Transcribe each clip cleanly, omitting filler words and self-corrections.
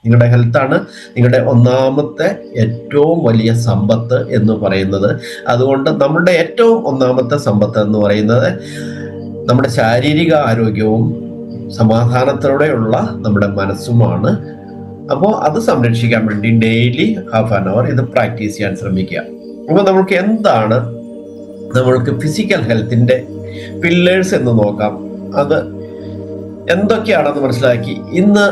നിങ്ങളുടെ ഹെൽത്താണ് നിങ്ങളുടെ ഒന്നാമത്തെ ഏറ്റവും വലിയ സമ്പത്ത് എന്ന് പറയുന്നത്. അതുകൊണ്ട് നമ്മുടെ ഏറ്റവും ഒന്നാമത്തെ സമ്പത്ത് എന്ന് പറയുന്നത് നമ്മുടെ ശാരീരിക ആരോഗ്യവും സമാധാനത്തോടെയുള്ള നമ്മുടെ മനസ്സുമാണ്. അപ്പോൾ അത് സംരക്ഷിക്കാൻ വേണ്ടി ഡെയിലി ഹാഫ് ആൻ അവർ ഇത് പ്രാക്ടീസ് ചെയ്യാൻ ശ്രമിക്കുക. അപ്പോൾ നമുക്ക് എന്താണ് നമ്മൾക്ക് ഫിസിക്കൽ ഹെൽത്തിന്റെ പില്ലേഴ്സ് എന്ന് നോക്കാം. അത് എന്തൊക്കെയാണെന്ന് മനസ്സിലാക്കി ഇന്ന്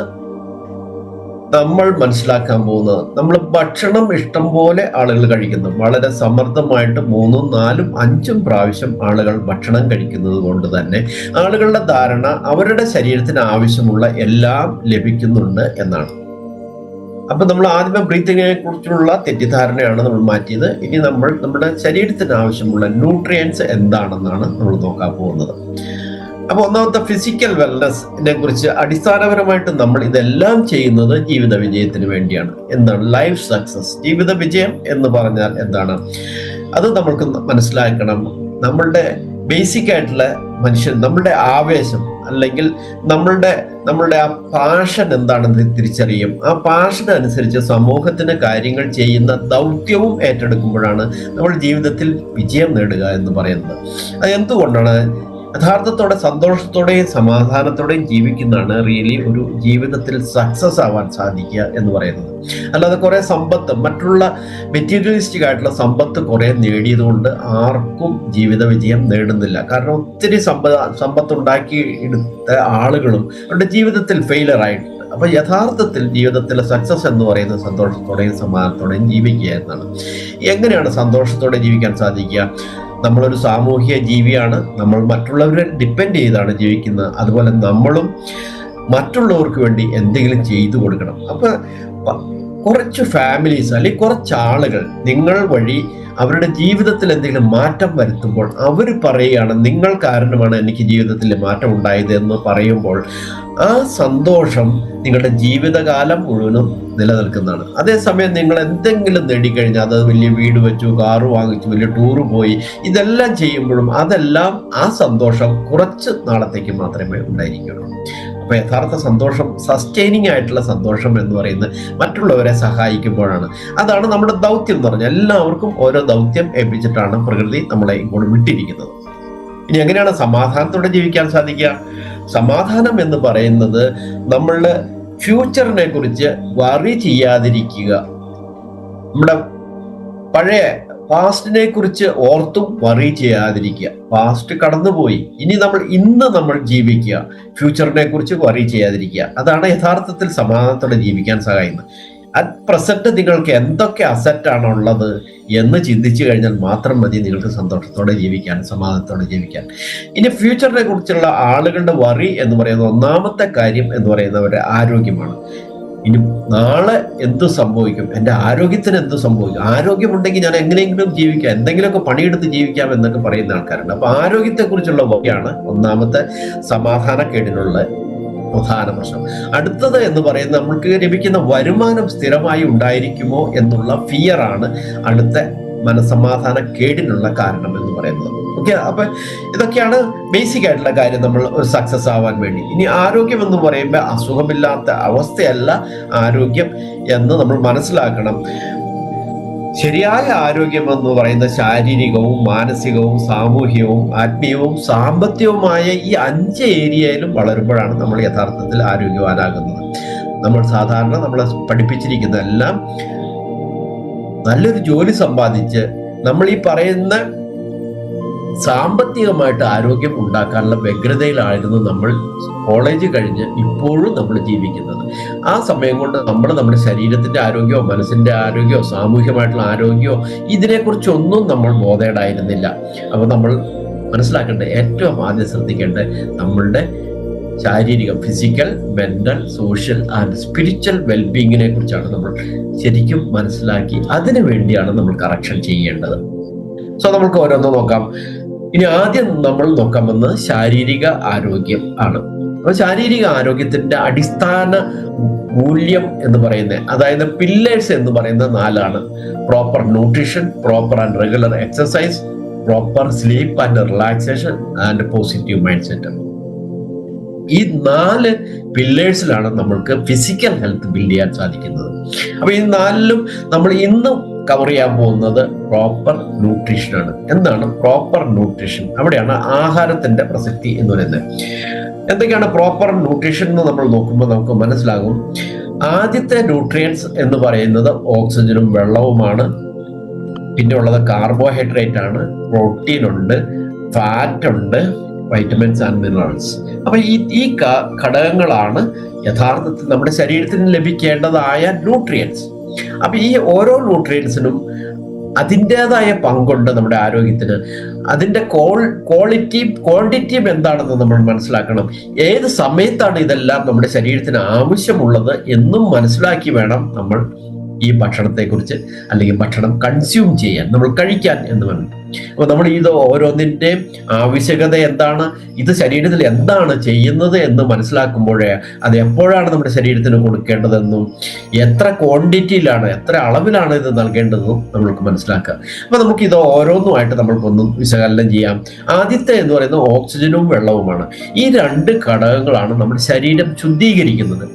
നമ്മൾ മനസ്സിലാക്കാൻ പോകുന്നത്, നമ്മൾ ഭക്ഷണം ഇഷ്ടം പോലെ ആളുകൾ കഴിക്കുന്നു. വളരെ സമൃദ്ധമായിട്ട് 3, 4, 5 പ്രാവശ്യം ആളുകൾ ഭക്ഷണം കഴിക്കുന്നത് കൊണ്ട് തന്നെ ആളുകളുടെ ധാരണ അവരുടെ ശരീരത്തിന് ആവശ്യമുള്ള എല്ലാം ലഭിക്കുന്നുണ്ട് എന്നാണ്. അപ്പൊ നമ്മൾ ആദ്യമേ ബ്രീത്തിങ്ങിനെ കുറിച്ചുള്ള തെറ്റിദ്ധാരണയാണ് നമ്മൾ മാറ്റിയത്. ഇനി നമ്മൾ നമ്മുടെ ശരീരത്തിന് ആവശ്യമുള്ള ന്യൂട്രിയൻസ് എന്താണെന്നാണ് നമ്മൾ നോക്കാൻ പോകുന്നത്. അപ്പൊ ഒന്നാമത്തെ ഫിസിക്കൽ വെൽനെസ്സിനെ കുറിച്ച് അടിസ്ഥാനപരമായിട്ട് നമ്മൾ ഇതെല്ലാം ചെയ്യുന്നത് ജീവിത വിജയത്തിന് വേണ്ടിയാണ്. എന്താണ് ലൈഫ് സക്സസ്? ജീവിത വിജയം എന്ന് പറഞ്ഞാൽ എന്താണ്? അത് നമ്മൾക്ക് മനസ്സിലാക്കണം. നമ്മളുടെ ബേസിക് ആയിട്ടുള്ള മനുഷ്യൻ, നമ്മളുടെ ആവേശം അല്ലെങ്കിൽ നമ്മളുടെ ആ പാഷൻ എന്താണെന്ന് തിരിച്ചറിയും. ആ പാഷൻ അനുസരിച്ച് സമൂഹത്തിന് കാര്യങ്ങൾ ചെയ്യുന്ന ദൗത്യവും ഏറ്റെടുക്കുമ്പോഴാണ് നമ്മൾ ജീവിതത്തിൽ വിജയം നേടുക എന്ന് പറയുന്നത്. അത് എന്തുകൊണ്ടാണ്? യഥാർത്ഥത്തോടെ സന്തോഷത്തോടെയും സമാധാനത്തോടെയും ജീവിക്കുന്നതാണ് റിയലി ഒരു ജീവിതത്തിൽ സക്സസ് ആവാൻ സാധിക്കുക എന്ന് പറയുന്നത്. അല്ലാതെ കുറെ സമ്പത്ത്, മറ്റുള്ള മെറ്റീരിയലിസ്റ്റിക് ആയിട്ടുള്ള സമ്പത്ത് കുറെ നേടിയതുകൊണ്ട് ആർക്കും ജീവിത വിജയം നേടുന്നില്ല. കാരണം ഒത്തിരി സമ്പത്തുണ്ടാക്കി എടുത്ത ആളുകളും അവരുടെ ജീവിതത്തിൽ ഫെയിലർ ആയിട്ടുണ്ട്. അപ്പൊ യഥാർത്ഥത്തിൽ ജീവിതത്തിലെ സക്സസ് എന്ന് പറയുന്നത് സന്തോഷത്തോടെയും സമാധാനത്തോടെയും ജീവിക്കുക എന്നാണ്. എങ്ങനെയാണ് സന്തോഷത്തോടെ ജീവിക്കാൻ സാധിക്കുക? നമ്മളൊരു സാമൂഹിക ജീവിയാണ്. നമ്മൾ മറ്റുള്ളവരെ ഡിപ്പെൻഡ് ചെയ്താണ് ജീവിക്കുന്നത്. അതുപോലെ നമ്മളും മറ്റുള്ളവർക്ക് വേണ്ടി എന്തെങ്കിലും ചെയ്തു കൊടുക്കണം. അപ്പൊ കുറച്ച് ഫാമിലീസ് അല്ലെങ്കിൽ കുറച്ച് ആളുകൾ നിങ്ങൾ വഴി അവരുടെ ജീവിതത്തിൽ എന്തെങ്കിലും മാറ്റം വരുത്തുമ്പോൾ അവർ പറയുകയാണ് നിങ്ങൾ കാരണമാണ് എനിക്ക് ജീവിതത്തിൽ മാറ്റം ഉണ്ടായത് എന്ന് പറയുമ്പോൾ ആ സന്തോഷം നിങ്ങളുടെ ജീവിതകാലം മുഴുവനും നിലനിൽക്കുന്നതാണ്. അതേസമയം നിങ്ങൾ എന്തെങ്കിലും നേടിക്കഴിഞ്ഞാൽ, അത് വലിയ വീട് വെച്ചു, കാറ് വാങ്ങിച്ചു, വലിയ ടൂറ് പോയി, ഇതെല്ലാം ചെയ്യുമ്പോഴും അതെല്ലാം ആ സന്തോഷം കുറച്ച് നാളത്തേക്ക് മാത്രമേ ഉണ്ടായിരിക്കുള്ളൂ. അപ്പൊ യഥാർത്ഥ സന്തോഷം, സസ്റ്റൈനിങ് ആയിട്ടുള്ള സന്തോഷം എന്ന് പറയുന്നത് മറ്റുള്ളവരെ സഹായിക്കുമ്പോഴാണ്. അതാണ് നമ്മുടെ ദൗത്യം എന്ന് പറഞ്ഞാൽ എല്ലാവർക്കും ഓരോ ദൗത്യം ഏൽപ്പിച്ചിട്ടാണ് പ്രകൃതി നമ്മളെ ഇങ്ങോട്ട് വിട്ടിരിക്കുന്നത്. ഇനി എങ്ങനെയാണ് സമാധാനത്തോടെ ജീവിക്കാൻ സാധിക്കുക? സമാധാനം എന്ന് പറയുന്നത് നമ്മളുടെ ഫ്യൂച്ചറിനെ കുറിച്ച് വറി ചെയ്യാതിരിക്കുക. നമ്മുടെ പഴയ പാസ്റ്റിനെ കുറിച്ച് ഓർത്തും വറി ചെയ്യാതിരിക്കുക. പാസ്റ്റ് കടന്നുപോയി, ഇന്ന് നമ്മൾ ജീവിക്കുക. ഫ്യൂച്ചറിനെ കുറിച്ച് വറി ചെയ്യാതിരിക്കുക. അതാണ് യഥാർത്ഥത്തിൽ സമാധാനത്തോടെ ജീവിക്കാൻ സഹായിക്കുന്നത്. അറ്റ് പ്രസന്റ് നിങ്ങൾക്ക് എന്തൊക്കെ അസറ്റാണ് ഉള്ളത് എന്ന് ചിന്തിച്ചു കഴിഞ്ഞാൽ മാത്രം മതി നിങ്ങൾക്ക് സന്തോഷത്തോടെ ജീവിക്കാൻ, സമാധാനത്തോടെ ജീവിക്കാൻ. ഇനി ഫ്യൂച്ചറിനെ കുറിച്ചുള്ള ആളുകളുടെ വറി എന്ന് പറയുന്ന ഒന്നാമത്തെ കാര്യം എന്ന് പറയുന്നത് അവരുടെ ആരോഗ്യമാണ്. ഇനി നാളെ എന്ത് സംഭവിക്കും, എൻ്റെ ആരോഗ്യത്തിന് എന്ത് സംഭവിക്കും, ആരോഗ്യമുണ്ടെങ്കിൽ ഞാൻ എങ്ങനെയെങ്കിലും ജീവിക്കാം, എന്തെങ്കിലുമൊക്കെ പണിയെടുത്ത് ജീവിക്കാം എന്നൊക്കെ പറയുന്ന ആൾക്കാരുണ്ട്. അപ്പൊ ആരോഗ്യത്തെക്കുറിച്ചുള്ള വകയാണ് ഒന്നാമത്തെ സമാധാനക്കേടിനുള്ള പ്രധാന പ്രശ്നം. അടുത്തത് എന്ന് പറയുന്നത് നമ്മൾക്ക് ലഭിക്കുന്ന വരുമാനം സ്ഥിരമായി ഉണ്ടായിരിക്കുമോ എന്നുള്ള ഫിയറാണ് അടുത്ത മനസ്സമാധാന കേടിനുള്ള കാരണം എന്ന് പറയുന്നത്. ഓക്കെ, അപ്പൊ ഇതൊക്കെയാണ് ബേസിക് ആയിട്ടുള്ള കാര്യം നമ്മൾ ഒരു സക്സസ് ആവാൻ വേണ്ടി. ഇനി ആരോഗ്യം എന്ന് പറയുമ്പോൾ അസുഖമില്ലാത്ത അവസ്ഥയല്ല ആരോഗ്യം എന്ന് നമ്മൾ മനസ്സിലാക്കണം. ശരിയായ ആരോഗ്യം എന്ന് പറയുന്ന ശാരീരികവും മാനസികവും സാമൂഹികവും ആത്മീയവും സാമ്പത്തികവുമായ ഈ 5 ഏരിയയിലും വളരുമ്പോഴാണ് നമ്മൾ യഥാർത്ഥത്തിൽ ആരോഗ്യവാനാകുന്നത്. നമ്മൾ സാധാരണ നമ്മളെ പഠിപ്പിച്ചിരിക്കുന്നതെല്ലാം നല്ലൊരു ജോലി സമ്പാദിച്ച് നമ്മൾ ഈ പറയുന്ന സാമ്പത്തികമായിട്ട് ആരോഗ്യം ഉണ്ടാക്കാനുള്ള വ്യഗ്രതയിലായിരുന്നു നമ്മൾ കോളേജ് കഴിഞ്ഞ് ഇപ്പോഴും നമ്മൾ ജീവിക്കുന്നത്. ആ സമയം കൊണ്ട് നമ്മൾ നമ്മുടെ ശരീരത്തിന്റെ ആരോഗ്യമോ മനസ്സിന്റെ ആരോഗ്യമോ സാമൂഹികമായിട്ടുള്ള ആരോഗ്യമോ ഇതിനെക്കുറിച്ചൊന്നും നമ്മൾ ബോധേഡായിരുന്നില്ല. അപ്പൊ നമ്മൾ മനസ്സിലാക്കേണ്ടത്, ഏറ്റവും ആദ്യം ശ്രദ്ധിക്കേണ്ടത് നമ്മളുടെ ശാരീരികം, physical, mental, social and spiritual വെൽബീങ്ങിനെ കുറിച്ചാണ് നമ്മൾ ശരിക്കും മനസ്സിലാക്കി അതിനു വേണ്ടിയാണ് നമ്മൾ കറക്ഷൻ ചെയ്യേണ്ടത്. സോ നമുക്ക് ഓരോന്നും നോക്കാം. ഇനി ആദ്യം നമ്മൾ നോക്കാൻ വന്നത് ശാരീരിക ആരോഗ്യം ആണ്. അപ്പൊ ശാരീരിക ആരോഗ്യത്തിന്റെ അടിസ്ഥാന മൂല്യം എന്ന് പറയുന്നത്, അതായത് പില്ലേഴ്സ് എന്ന് പറയുന്നത് 4ആണ്. Proper nutrition, proper and regular exercise, proper sleep and relaxation and positive mindset. ഈ 4 പില്ലേഴ്സിലാണ് നമ്മൾക്ക് ഫിസിക്കൽ ഹെൽത്ത് ബിൽഡ് ചെയ്യാൻ സാധിക്കുന്നത്. അപ്പൊ ഈ 4ലും നമ്മൾ ഇന്ന് കവർ ചെയ്യാൻ പോകുന്നത് പ്രോപ്പർ ന്യൂട്രീഷനാണ്. എന്താണ് പ്രോപ്പർ ന്യൂട്രീഷൻ? അവിടെയാണ് ആഹാരത്തിന്റെ പ്രസക്തി എന്ന് പറയുന്നത്. എന്തൊക്കെയാണ് പ്രോപ്പർ ന്യൂട്രീഷൻ എന്ന് നമ്മൾ നോക്കുമ്പോൾ നമുക്ക് മനസ്സിലാകും. ആദ്യത്തെ ന്യൂട്രിയൻസ് എന്ന് പറയുന്നത് ഓക്സിജനും വെള്ളവുമാണ്. പിന്നെ ഉള്ളത് കാർബോഹൈഡ്രേറ്റ് ആണ്, പ്രോട്ടീൻ ഉണ്ട്, ഫാറ്റ് ഉണ്ട്, വൈറ്റമിൻസ് ആൻഡ് മിനറൽസ്. അപ്പൊ ഈ ഘടകങ്ങളാണ് യഥാർത്ഥത്തിൽ നമ്മുടെ ശരീരത്തിന് ലഭിക്കേണ്ടതായ ന്യൂട്രിയൻസ്. അപ്പൊ ഈ ഓരോ ന്യൂട്രിയൻസിനും അതിൻ്റെതായ പങ്കുണ്ട് നമ്മുടെ ആരോഗ്യത്തിന്. അതിന്റെ ക്വാണ്ടിറ്റിയും എന്താണെന്ന് നമ്മൾ മനസ്സിലാക്കണം. ഏത് സമയത്താണ് ഇതെല്ലാം നമ്മുടെ ശരീരത്തിന് ആവശ്യമുള്ളത് എന്നും മനസ്സിലാക്കി വേണം നമ്മൾ ഈ ഭക്ഷണത്തെക്കുറിച്ച് അല്ലെങ്കിൽ ഭക്ഷണം കൺസ്യൂം ചെയ്യാൻ, നമ്മൾ കഴിക്കാൻ എന്ന് പറഞ്ഞു. അപ്പൊ നമ്മൾ ഇത് ഓരോന്നിൻ്റെയും ആവശ്യകത എന്താണ്, ഇത് ശരീരത്തിൽ എന്താണ് ചെയ്യുന്നത് എന്ന് മനസ്സിലാക്കുമ്പോഴേ അത് എപ്പോഴാണ് നമ്മുടെ ശരീരത്തിന് കൊടുക്കേണ്ടതെന്നും എത്ര ക്വാണ്ടിറ്റിയിലാണ്, എത്ര അളവിലാണ് ഇത് നൽകേണ്ടതെന്നും നമ്മൾക്ക് മനസ്സിലാക്കുക. അപ്പൊ നമുക്ക് ഇത് ഓരോന്നുമായിട്ട് നമ്മൾക്കൊന്നും വിശകലനം ചെയ്യാം. ആദ്യത്തെ എന്ന് പറയുന്നത് ഓക്സിജനും വെള്ളവുമാണ്. ഈ 2 ഘടകങ്ങളാണ് നമ്മുടെ ശരീരം ശുദ്ധീകരിക്കുന്നത്.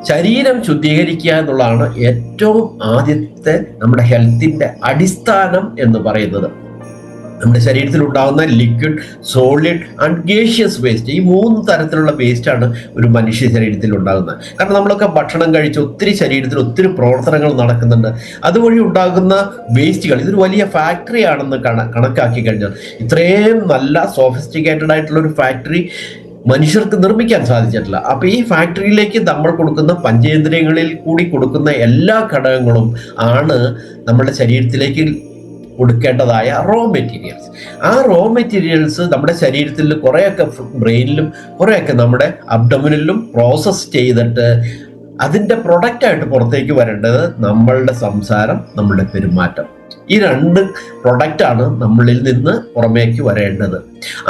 ശരീരം ശുദ്ധീകരിക്കുക എന്നുള്ളതാണ് ഏറ്റവും ആദ്യത്തെ നമ്മുടെ ഹെൽത്തിന്റെ അടിസ്ഥാനം എന്ന് പറയുന്നത്. നമ്മുടെ ശരീരത്തിൽ ഉണ്ടാകുന്ന liquid, solid and gaseous waste, ഈ 3 തരത്തിലുള്ള വേസ്റ്റ് ആണ് ഒരു മനുഷ്യ ശരീരത്തിൽ ഉണ്ടാകുന്നത്. കാരണം നമ്മളൊക്കെ ഭക്ഷണം കഴിച്ച് ഒത്തിരി ശരീരത്തിൽ ഒത്തിരി പ്രവർത്തനങ്ങൾ നടക്കുന്നുണ്ട്. അതുവഴി ഉണ്ടാകുന്ന വേസ്റ്റുകൾ ഇതൊരു വലിയ ഫാക്ടറി ആണെന്ന് കണക്കാക്കി കഴിഞ്ഞാൽ, ഇത്രയും നല്ല സോഫിസ്റ്റിക്കേറ്റഡ് ആയിട്ടുള്ള ഒരു ഫാക്ടറി മനുഷ്യർക്ക് നിർമ്മിക്കാൻ സാധിച്ചിട്ടില്ല. അപ്പൊ ഈ ഫാക്ടറിയിലേക്ക് നമ്മൾ കൊടുക്കുന്ന പഞ്ചേന്ദ്രിയങ്ങളിൽ കൂടി കൊടുക്കുന്ന എല്ലാ ഘടകങ്ങളും ആണ് നമ്മുടെ ശരീരത്തിലേക്ക് കൊടുക്കേണ്ടതായ റോ മെറ്റീരിയൽസ്. ആ റോ മെറ്റീരിയൽസ് നമ്മുടെ ശരീരത്തിൽ കുറേയൊക്കെ ബ്രെയിനിലും കുറേയൊക്കെ നമ്മുടെ അബ്ഡോമിനിലും പ്രോസസ് ചെയ്തിട്ട് അതിൻ്റെ പ്രൊഡക്റ്റായിട്ട് പുറത്തേക്ക് വരേണ്ടത് നമ്മളുടെ സംസാരം, നമ്മളുടെ പെരുമാറ്റം. ഈ 2 പ്രൊഡക്റ്റാണ് നമ്മളിൽ നിന്ന് പുറമേക്ക് വരേണ്ടത്.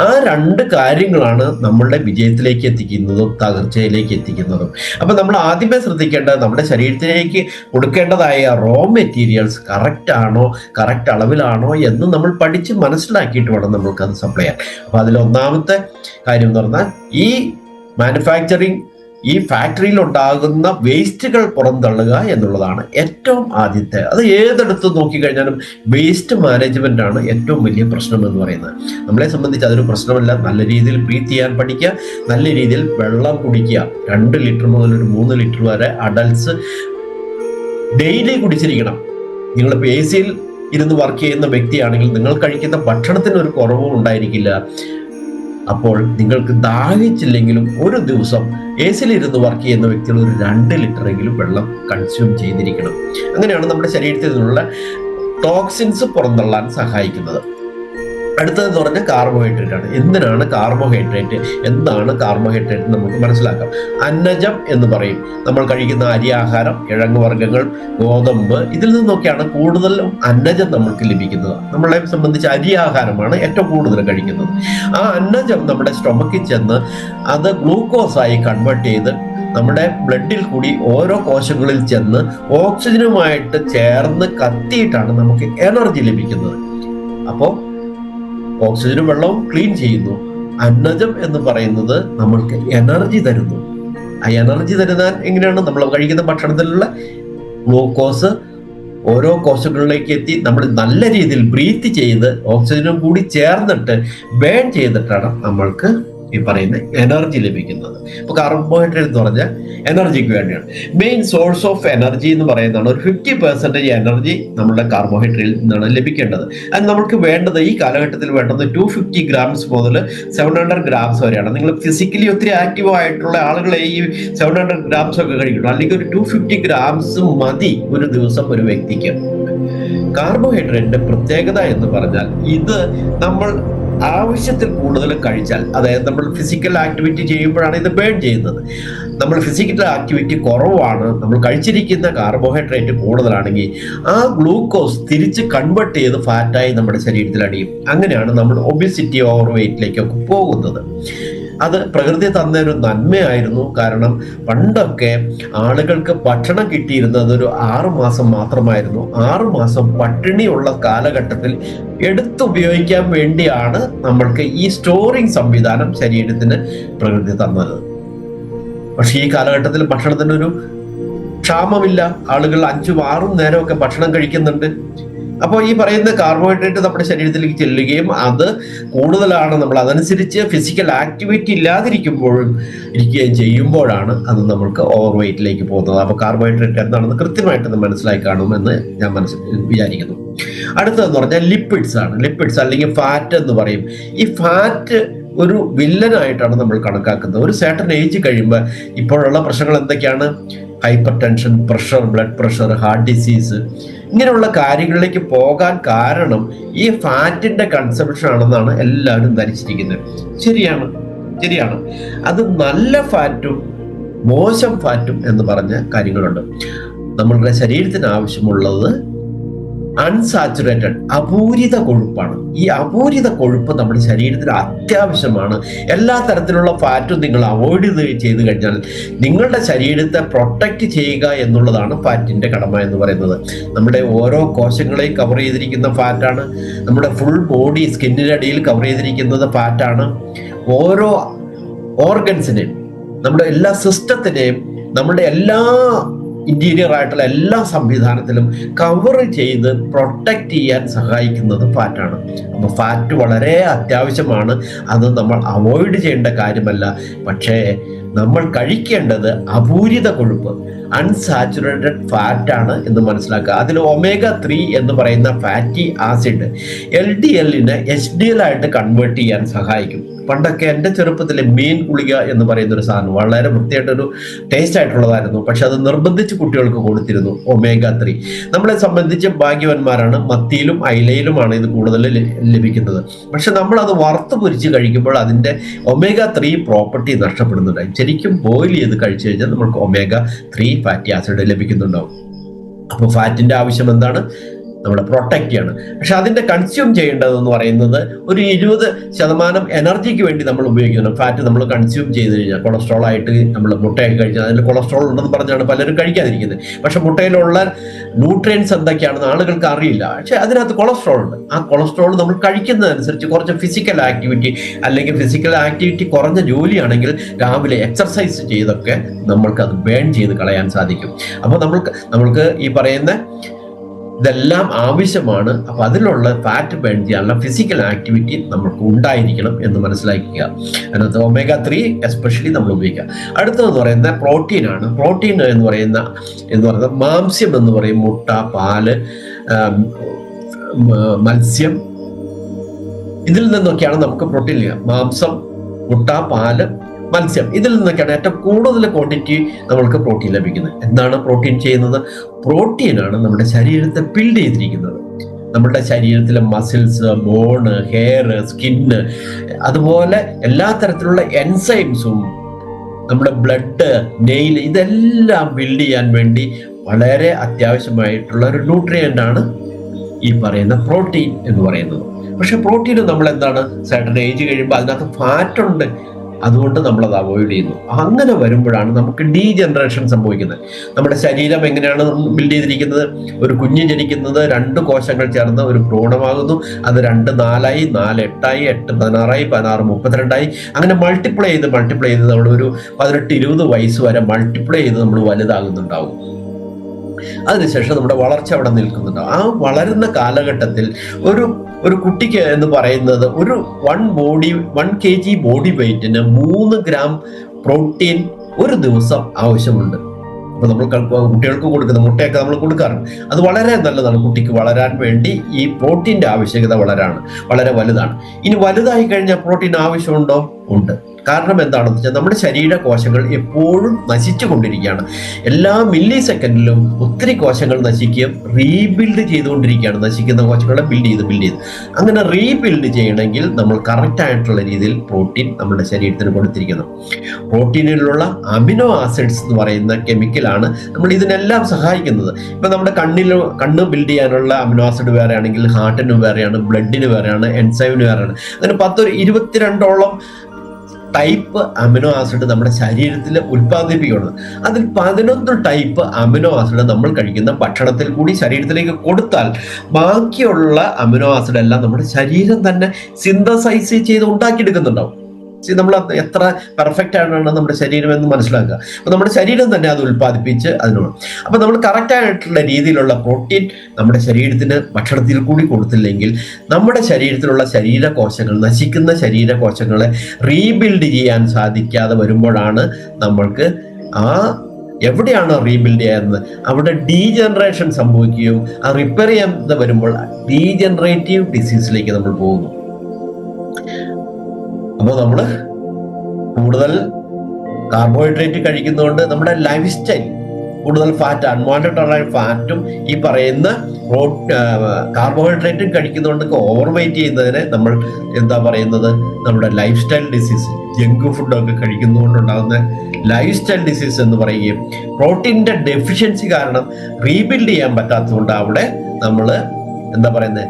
ആ 2 കാര്യങ്ങളാണ് നമ്മളുടെ വിജയത്തിലേക്ക് എത്തിക്കുന്നതും തകർച്ചയിലേക്ക് എത്തിക്കുന്നതും. അപ്പൊ നമ്മൾ ആദ്യമേ ശ്രദ്ധിക്കേണ്ടത് നമ്മുടെ ശരീരത്തിലേക്ക് കൊടുക്കേണ്ടതായ റോ മെറ്റീരിയൽസ് കറക്റ്റ് ആണോ, കറക്റ്റ് അളവിലാണോ എന്ന് നമ്മൾ പഠിച്ച് മനസ്സിലാക്കിയിട്ട് വേണം നമ്മൾക്കത് സപ്ലൈ ചെയ്യാൻ. അപ്പൊ അതിൽ ഒന്നാമത്തെ കാര്യം എന്ന് പറഞ്ഞാൽ ഈ മാനുഫാക്ചറിങ്, ഈ ഫാക്ടറിയിൽ ഉണ്ടാകുന്ന വേസ്റ്റുകൾ പുറന്തള്ളുക എന്നുള്ളതാണ് ഏറ്റവും ആദ്യത്തെ. അത് ഏതെടുത്ത് നോക്കിക്കഴിഞ്ഞാലും വേസ്റ്റ് മാനേജ്മെന്റ് ആണ് ഏറ്റവും വലിയ പ്രശ്നം എന്ന് പറയുന്നത്. നമ്മളെ സംബന്ധിച്ച് അതൊരു പ്രശ്നമല്ല. നല്ല രീതിയിൽ ബ്രീത്ത് ചെയ്യാൻ പഠിക്കുക, നല്ല രീതിയിൽ വെള്ളം കുടിക്കുക. 2 ലിറ്റർ മുതൽ ഒരു 3 ലിറ്റർ വരെ അഡൽട്സ് ഡെയിലി കുടിച്ചിരിക്കണം. നിങ്ങളിപ്പോൾ AC-യിൽ ഇരുന്ന് വർക്ക് ചെയ്യുന്ന വ്യക്തിയാണെങ്കിൽ നിങ്ങൾ കഴിക്കുന്ന ഭക്ഷണത്തിന് ഒരു കുറവും ഉണ്ടായിരിക്കില്ല. അപ്പോൾ നിങ്ങൾക്ക് ദാഹിച്ചില്ലെങ്കിലും ഒരു ദിവസം AC-യിൽ ഇരുന്ന് വർക്ക് ചെയ്യുന്ന വ്യക്തികൾ ഒരു 2 ലിറ്ററെങ്കിലും വെള്ളം കൺസ്യൂം ചെയ്തിരിക്കണം. അങ്ങനെയാണ് നമ്മുടെ ശരീരത്തിൽ നിന്നുള്ള ടോക്സിൻസ് പുറന്തള്ളാൻ സഹായിക്കുന്നത്. അടുത്തതെന്ന് പറഞ്ഞാൽ കാർബോഹൈഡ്രേറ്റ് ആണ്. എന്തിനാണ് കാർബോഹൈഡ്രേറ്റ്, എന്താണ് കാർബോഹൈഡ്രേറ്റ് നമുക്ക് മനസ്സിലാക്കാം. അന്നജം എന്ന് പറയും. നമ്മൾ കഴിക്കുന്ന അരി ആഹാരം, കിഴങ്ങ് വർഗ്ഗങ്ങൾ, ഗോതമ്പ്, ഇതിൽ നിന്നൊക്കെയാണ് കൂടുതലും അന്നജം നമ്മൾക്ക് ലഭിക്കുന്നത്. നമ്മളെ സംബന്ധിച്ച് അരി ആഹാരമാണ് ഏറ്റവും കൂടുതൽ കഴിക്കുന്നത്. ആ അന്നജം നമ്മുടെ സ്റ്റൊമക്കിൽ ചെന്ന് അത് ഗ്ലൂക്കോസായി കൺവേർട്ട് ചെയ്ത് നമ്മുടെ ബ്ലഡിൽ കൂടി ഓരോ കോശങ്ങളിൽ ചെന്ന് ഓക്സിജനുമായിട്ട് ചേർന്ന് കത്തിയിട്ടാണ് നമുക്ക് എനർജി ലഭിക്കുന്നത്. അപ്പോൾ ഓക്സിജനും വെള്ളവും ക്ലീൻ ചെയ്യുന്നു. അന്നജം എന്ന് പറയുന്നത് നമ്മൾക്ക് എനർജി തരുന്നു. ആ എനർജി തരുന്നത് എങ്ങനെയാണ്? നമ്മൾ കഴിക്കുന്ന ഭക്ഷണത്തിലുള്ള ഗ്ലൂക്കോസ് ഓരോ കോശങ്ങളിലേക്ക് എത്തി നമ്മൾ നല്ല രീതിയിൽ ബ്രീത്ത് ചെയ്ത് ഓക്സിജനും കൂടി ചേർന്നിട്ട് ബേൺ ചെയ്തിട്ടാണ് നമ്മൾക്ക് ഈ പറയുന്ന എനർജി ലഭിക്കുന്നത്. ഇപ്പൊ കാർബോഹൈഡ്രേറ്റ് എന്ന് പറഞ്ഞാൽ എനർജിക്ക് വേണ്ടിയാണ്. മെയിൻ സോഴ്സ് ഓഫ് എനർജി എന്ന് പറയുന്നതാണ് ഒരു 50% എനർജി നമ്മുടെ കാർബോഹൈഡ്രേറ്റിൽ നിന്നാണ് ലഭിക്കേണ്ടത്. അത് നമുക്ക് വേണ്ടത് ഈ കാലഘട്ടത്തിൽ വേണ്ടത് 250 ഗ്രാംസ് മുതൽ 700 ഗ്രാംസ് വരെയാണ്. നിങ്ങൾ ഫിസിക്കലി ഒത്തിരി ആക്റ്റീവ് ആയിട്ടുള്ള ആളുകളെ ഈ 700 ഗ്രാംസ് ഒക്കെ കഴിക്കണം. അല്ലെങ്കിൽ ഒരു 250 ഗ്രാംസ് മതി ഒരു ദിവസം ഒരു വ്യക്തിക്ക്. കാർബോഹൈഡ്രേറ്റിന്റെ പ്രത്യേകത എന്ന് പറഞ്ഞാൽ ഇത് നമ്മൾ ആവശ്യത്തിൽ കൂടുതൽ കഴിച്ചാൽ, അതായത് നമ്മൾ ഫിസിക്കൽ ആക്ടിവിറ്റി ചെയ്യുമ്പോഴാണ് ഇത് ബേൺ ചെയ്യുന്നത്. നമ്മൾ ഫിസിക്കൽ ആക്ടിവിറ്റി കുറവാണ്, നമ്മൾ കഴിച്ചിരിക്കുന്ന കാർബോഹൈഡ്രേറ്റ് കൂടുതലാണെങ്കിൽ ആ ഗ്ലൂക്കോസ് തിരിച്ച് കൺവേർട്ട് ചെയ്ത് ഫാറ്റായി നമ്മുടെ ശരീരത്തിൽ അടിയും. അങ്ങനെയാണ് നമ്മൾ ഒബിസിറ്റി, ഓവർ വെയിറ്റിലേക്കൊക്കെ പോകുന്നത്. അത് പ്രകൃതി തന്ന ഒരു നന്മയായിരുന്നു. കാരണം പണ്ടൊക്കെ ആളുകൾക്ക് ഭക്ഷണം കിട്ടിയിരുന്നത് ഒരു 6 മാസം മാത്രമായിരുന്നു. 6 മാസം പട്ടിണിയുള്ള കാലഘട്ടത്തിൽ എടുത്തുപയോഗിക്കാൻ വേണ്ടിയാണ് നമ്മൾക്ക് ഈ സ്റ്റോറിങ് സംവിധാനം ശരീരത്തിന് പ്രകൃതി തന്നത്. പക്ഷേ ഈ കാലഘട്ടത്തിൽ ഭക്ഷണത്തിനൊരു ക്ഷാമമില്ല. ആളുകൾ 5ഉം 6ഉം നേരമൊക്കെ ഭക്ഷണം കഴിക്കുന്നുണ്ട്. അപ്പോൾ ഈ പറയുന്ന കാർബോഹൈഡ്രേറ്റ് നമ്മുടെ ശരീരത്തിലേക്ക് ചെല്ലുകയും അത് കൂടുതലാണ്, നമ്മൾ അതനുസരിച്ച് ഫിസിക്കൽ ആക്ടിവിറ്റി ഇല്ലാതിരിക്കുമ്പോഴും ഇരിക്കുകയും ചെയ്യുമ്പോഴാണ് അത് നമ്മൾക്ക് ഓവർ വെയിറ്റിലേക്ക് പോകുന്നത്. അപ്പോൾ കാർബോഹൈഡ്രേറ്റ് എന്താണെന്ന് കൃത്യമായിട്ട് മനസ്സിലാക്കി കാണുമെന്ന് ഞാൻ വിചാരിക്കുന്നു. അടുത്തതെന്ന് പറഞ്ഞാൽ ലിപ്പിഡ്സ് ആണ്. ലിപ്പിഡ്സ് അല്ലെങ്കിൽ ഫാറ്റ് എന്ന് പറയും. ഈ ഫാറ്റ് ഒരു വില്ലനായിട്ടാണ് നമ്മൾ കണക്കാക്കുന്നത്. ഒരു സർട്ടൻ ഏജ് കഴിയുമ്പോൾ ഇപ്പോഴുള്ള പ്രശ്നങ്ങൾ എന്തൊക്കെയാണ്? Hyper tension, pressure, blood pressure, heart disease, ഇങ്ങനെയുള്ള കാര്യങ്ങളിലേക്ക് പോകാൻ കാരണം ഈ ഫാറ്റിന്റെ കൺസംപ്ഷൻ ആണെന്നാണ് എല്ലാവരും ധരിച്ചിരിക്കുന്നത്. ശരിയാണ്. അത് നല്ല ഫാറ്റും മോശം ഫാറ്റും എന്ന് പറഞ്ഞ കാര്യങ്ങളുണ്ട്. നമ്മളുടെ ശരീരത്തിന് ആവശ്യമുള്ളത് അൺസാച്ചുറേറ്റഡ്, അപൂരിത കൊഴുപ്പാണ്. ഈ അപൂരിത കൊഴുപ്പ് നമ്മുടെ ശരീരത്തിന് അത്യാവശ്യമാണ്. എല്ലാ തരത്തിലുള്ള ഫാറ്റും നിങ്ങൾ അവോയ്ഡ് ചെയ്ത് കഴിഞ്ഞാൽ നിങ്ങളുടെ ശരീരത്തെ പ്രൊട്ടക്റ്റ് ചെയ്യുക എന്നുള്ളതാണ് ഫാറ്റിന്റെ കടമ എന്ന് പറയുന്നത്. നമ്മുടെ ഓരോ കോശങ്ങളെയും കവർ ചെയ്തിരിക്കുന്ന ഫാറ്റാണ്. നമ്മുടെ ഫുൾ ബോഡി സ്കിന്നിന്റെ അടിയിൽ കവർ ചെയ്തിരിക്കുന്നത് ഫാറ്റാണ്. ഓരോ ഓർഗൻസിനെയും, നമ്മുടെ എല്ലാ സിസ്റ്റത്തിനെയും, നമ്മുടെ എല്ലാ ഇന്റീരിയർ ആയിട്ടുള്ള എല്ലാ സംവിധാനത്തിലും കവർ ചെയ്ത് പ്രൊട്ടക്റ്റ് ചെയ്യാൻ സഹായിക്കുന്നത് ഫാറ്റാണ്. അപ്പോൾ ഫാറ്റ് വളരെ അത്യാവശ്യമാണ്. അത് നമ്മൾ അവോയ്ഡ് ചെയ്യേണ്ട കാര്യമല്ല. പക്ഷേ നമ്മൾ കഴിക്കേണ്ടത് അപൂരിത കൊഴുപ്പ്, അൺസാച്ചുറേറ്റഡ് ഫാറ്റാണ് എന്ന് മനസ്സിലാക്കുക. അതിൽ omega-3 എന്ന് പറയുന്ന ഫാറ്റി ആസിഡ് LDLനെ HDL ആയിട്ട് കൺവേർട്ട് ചെയ്യാൻ സഹായിക്കും. പണ്ടൊക്കെ എൻ്റെ ചെറുപ്പത്തിലെ മീൻ ഗുളിക എന്ന് പറയുന്ന ഒരു സാധനം വളരെ വൃത്തിയായിട്ടൊരു ടേസ്റ്റ് ആയിട്ടുള്ളതായിരുന്നു. പക്ഷെ അത് നിർബന്ധിച്ച് കുട്ടികൾക്ക് കൊടുത്തിരുന്നു. omega-3 നമ്മളെ സംബന്ധിച്ച് ഭാഗ്യവാന്മാരാണ്. മത്തിയിലും അയിലയിലുമാണ് ഇത് കൂടുതൽ ലഭിക്കുന്നത്. പക്ഷെ നമ്മൾ അത് വറുത്ത് പൊരിച്ച് കഴിക്കുമ്പോൾ അതിൻ്റെ omega-3 പ്രോപ്പർട്ടി നഷ്ടപ്പെടുന്നുണ്ടായി. ശരിക്കും ബോയിൽ ചെയ്ത് കഴിച്ചു കഴിഞ്ഞാൽ നമുക്ക് omega-3 ഫാറ്റി ആസിഡ് ലഭിക്കുന്നുണ്ടാവും. അപ്പോൾ ഫാറ്റിന്റെ ആവശ്യം എന്താണ്? നമ്മളെ പ്രൊട്ടക്റ്റ് ചെയ്യാണ്. പക്ഷെ അതിന്റെ കൺസ്യൂം ചെയ്യേണ്ടതെന്ന് പറയുന്നത് ഒരു 20% എനർജിക്ക് വേണ്ടി നമ്മൾ ഉപയോഗിക്കുന്നു. ഫാറ്റ് നമ്മൾ കൺസ്യൂം ചെയ്ത് കഴിഞ്ഞാൽ കൊളസ്ട്രോൾ ആയിട്ട് നമ്മൾ മുട്ടയൊക്കെ കഴിച്ചാൽ അതിൽ കൊളസ്ട്രോൾ ഉണ്ടെന്ന് പറഞ്ഞാണ് പലരും കഴിക്കാതിരിക്കുന്നത്. പക്ഷെ മുട്ടയിലുള്ള ന്യൂട്രിയൻസ് എന്തൊക്കെയാണെന്ന് ആളുകൾക്ക് അറിയില്ല. പക്ഷെ അതിനകത്ത് കൊളസ്ട്രോൾ ഉണ്ട്. ആ കൊളസ്ട്രോൾ നമ്മൾ കഴിക്കുന്നതനുസരിച്ച് കുറച്ച് ഫിസിക്കൽ ആക്ടിവിറ്റി, അല്ലെങ്കിൽ ഫിസിക്കൽ ആക്ടിവിറ്റി കുറഞ്ഞ ജോലിയാണെങ്കിൽ രാവിലെ എക്സർസൈസ് ചെയ്തൊക്കെ നമ്മൾക്ക് അത് ബേൺ ചെയ്ത് കളയാൻ സാധിക്കും. അപ്പോൾ നമ്മൾക്ക് ഈ പറയുന്ന ഇതെല്ലാം ആവശ്യമാണ്. അപ്പൊ അതിലുള്ള ഫാറ്റ് ബേൺ ചെയ്യാനുള്ള ഫിസിക്കൽ ആക്ടിവിറ്റി നമുക്ക് ഉണ്ടായിരിക്കണം എന്ന് മനസ്സിലാക്കുക. അതിനകത്ത് omega-3 എസ്പെഷ്യലി നമ്മൾ ഉപയോഗിക്കുക. അടുത്തതെന്ന് പറയുന്ന പ്രോട്ടീനാണ്. പ്രോട്ടീൻ എന്ന് പറയുന്നത് മാംസ്യം എന്ന് പറയും. മുട്ട, പാല്, മത്സ്യം, ഇതിൽ നിന്നൊക്കെയാണ് നമുക്ക് പ്രോട്ടീൻ ലഭിക്കുക. മാംസം, മുട്ട, പാല്, മത്സ്യം, ഇതിൽ നിന്നൊക്കെയാണ് ഏറ്റവും കൂടുതൽ ക്വാണ്ടിറ്റി നമ്മൾക്ക് പ്രോട്ടീൻ ലഭിക്കുന്നത്. എന്താണ് പ്രോട്ടീൻ ചെയ്യുന്നത്? പ്രോട്ടീനാണ് നമ്മുടെ ശരീരത്തെ ബിൽഡ് ചെയ്തിരിക്കുന്നത്. നമ്മുടെ ശരീരത്തിലെ മസിൽസ്, ബോണ്, ഹെയർ, സ്കിന്ന്, അതുപോലെ എല്ലാ തരത്തിലുള്ള എൻസൈംസും, നമ്മുടെ ബ്ലഡ്, നെയിൽ, ഇതെല്ലാം ബിൽഡ് ചെയ്യാൻ വേണ്ടി വളരെ അത്യാവശ്യമായിട്ടുള്ള ഒരു ന്യൂട്രിയൻ്റ് ആണ് ഈ പറയുന്ന പ്രോട്ടീൻ എന്ന് പറയുന്നത്. പക്ഷെ പ്രോട്ടീൻ നമ്മൾ എന്താണ്, സർട്ടൻ ഏജ് കഴിയുമ്പോൾ അതിനകത്ത് ഫാറ്റ് ഉണ്ട്. അതുകൊണ്ട് നമ്മളത് അവോയ്ഡ് ചെയ്യുന്നു. അങ്ങനെ വരുമ്പോഴാണ് നമുക്ക് ഡീജനറേഷൻ സംഭവിക്കുന്നത്. നമ്മുടെ ശരീരം എങ്ങനെയാണ് ബിൽഡ് ചെയ്തിരിക്കുന്നത്? ഒരു കുഞ്ഞ് ജനിക്കുന്നത് 2 കോശങ്ങൾ ചേർന്ന് ഒരു ഭ്രൂണമാകുന്നു. അത് 2 4 ആയി, 4 8 ആയി, 8 16 ആയി, 16 32 ആയി, അങ്ങനെ മൾട്ടിപ്ലൈ ചെയ്ത് നമ്മൾ ഒരു 18 20 വയസ്സ് വരെ മൾട്ടിപ്ലൈ ചെയ്ത് നമ്മൾ വലുതാകുന്നുണ്ടാവും. അതിനുശേഷം നമ്മുടെ വളർച്ച അവിടെ നിൽക്കുന്നുണ്ടാവും. ആ വളരുന്ന കാലഘട്ടത്തിൽ ഒരു കുട്ടിക്ക് എന്ന് പറയുന്നത് ഒരു 1 kg ബോഡി വെയിറ്റിന് 3 ഗ്രാം പ്രോട്ടീൻ ഒരു ദിവസം ആവശ്യമുണ്ട്. അപ്പൊ നമ്മൾ കുട്ടികൾക്ക് കൊടുക്കുന്ന മുട്ടയൊക്കെ നമ്മൾ കൊടുക്കാറുണ്ട്. അത് വളരെ നല്ലതാണ്. കുട്ടിക്ക് വളരാൻ വേണ്ടി ഈ പ്രോട്ടീന്റെ ആവശ്യകത വളരെ വലുതാണ്. ഇനി വലുതായി കഴിഞ്ഞാൽ പ്രോട്ടീൻ ആവശ്യമുണ്ടോ? ഉണ്ട്. കാരണം എന്താണെന്ന് വെച്ചാൽ നമ്മുടെ ശരീര കോശങ്ങൾ എപ്പോഴും നശിച്ചു കൊണ്ടിരിക്കുകയാണ്. എല്ലാ മില്ലി സെക്കൻഡിലും ഒത്തിരി കോശങ്ങൾ നശിക്കുകയും റീബിൽഡ് ചെയ്തുകൊണ്ടിരിക്കുകയാണ്. നശിക്കുന്ന കോശങ്ങളെ ബിൽഡ് ചെയ്ത് അങ്ങനെ റീബിൽഡ് ചെയ്യണമെങ്കിൽ നമ്മൾ കറക്റ്റ് ആയിട്ടുള്ള രീതിയിൽ പ്രോട്ടീൻ നമ്മുടെ ശരീരത്തിന് കൊടുത്തിരിക്കുന്നു. പ്രോട്ടീനിലുള്ള അമിനോ ആസിഡ്സ് എന്ന് പറയുന്ന കെമിക്കലാണ് നമ്മൾ ഇതിനെല്ലാം സഹായിക്കുന്നത്. ഇപ്പൊ നമ്മുടെ കണ്ണ് ബിൽഡ് ചെയ്യാനുള്ള അമിനോ ആസിഡ് വേറെ ആണെങ്കിൽ ഹാർട്ടിന് വേറെയാണ്, ബ്ലഡിന് വേറെയാണ്, എൻസൈമിന് വേറെയാണ്. അങ്ങനെ 22ഓളം ടൈപ്പ് അമിനോ ആസിഡ് നമ്മുടെ ശരീരത്തിൽ ഉൽപ്പാദിപ്പിക്കുന്നത്. അതിൽ 11 ടൈപ്പ് അമിനോ ആസിഡ് നമ്മൾ കഴിക്കുന്ന ഭക്ഷണത്തിൽ കൂടി ശരീരത്തിലേക്ക് കൊടുത്താൽ ബാക്കിയുള്ള അമിനോ ആസിഡ് എല്ലാം നമ്മുടെ ശരീരം തന്നെ സിന്തസൈസ് ചെയ്ത് ഉണ്ടാക്കിയെടുക്കുന്നുണ്ടാവും. നമ്മൾ എത്ര പെർഫെക്റ്റ് ആണ് നമ്മുടെ ശരീരം എന്ന് മനസ്സിലാക്കുക. അപ്പൊ നമ്മുടെ ശരീരം തന്നെ അത് ഉൽപ്പാദിപ്പിച്ച് അതിനോട്, അപ്പൊ നമ്മൾ കറക്റ്റ് ആയിട്ടുള്ള രീതിയിലുള്ള പ്രോട്ടീൻ നമ്മുടെ ശരീരത്തിന് ഭക്ഷണത്തിൽ കൂടി കൊടുത്തില്ലെങ്കിൽ നമ്മുടെ ശരീരത്തിലുള്ള ശരീരകോശങ്ങൾ, നശിക്കുന്ന ശരീരകോശങ്ങളെ റീബിൽഡ് ചെയ്യാൻ സാധിക്കാതെ വരുമ്പോഴാണ് നമ്മൾക്ക് എവിടെയാണ് റീബിൽഡ് ചെയ്യുന്നത് അവിടെ ഡീജനറേഷൻ സംഭവിക്കുകയും ആ റിപ്പയർ ചെയ്യാതെ വരുമ്പോൾ ഡീജനറേറ്റീവ് ഡിസീസിലേക്ക് നമ്മൾ പോകുന്നു. അപ്പോൾ നമ്മൾ കൂടുതൽ കാർബോഹൈഡ്രേറ്റ് കഴിക്കുന്നതുകൊണ്ട് നമ്മുടെ ലൈഫ് സ്റ്റൈൽ കൂടുതൽ ഫാറ്റ്, അൺവാണ്ടഡ് ആയ ഫാറ്റും ഈ പറയുന്ന കാർബോഹൈഡ്രേറ്റും കഴിക്കുന്നതുകൊണ്ട് ഓവർ വെയിറ്റ് ചെയ്യുന്നതിനെ നമ്മൾ എന്താ പറയുന്നത്, നമ്മുടെ ലൈഫ് സ്റ്റൈൽ ഡിസീസ്, ജങ്ക് ഫുഡൊക്കെ കഴിക്കുന്നതുകൊണ്ടുണ്ടാകുന്ന ലൈഫ് സ്റ്റൈൽ ഡിസീസ് എന്ന് പറയുകയും പ്രോട്ടീൻ്റെ ഡെഫിഷ്യൻസി കാരണം റീബിൽഡ് ചെയ്യാൻ പറ്റാത്തതുകൊണ്ട് അവിടെ നമ്മൾ എന്താ പറയുന്നത്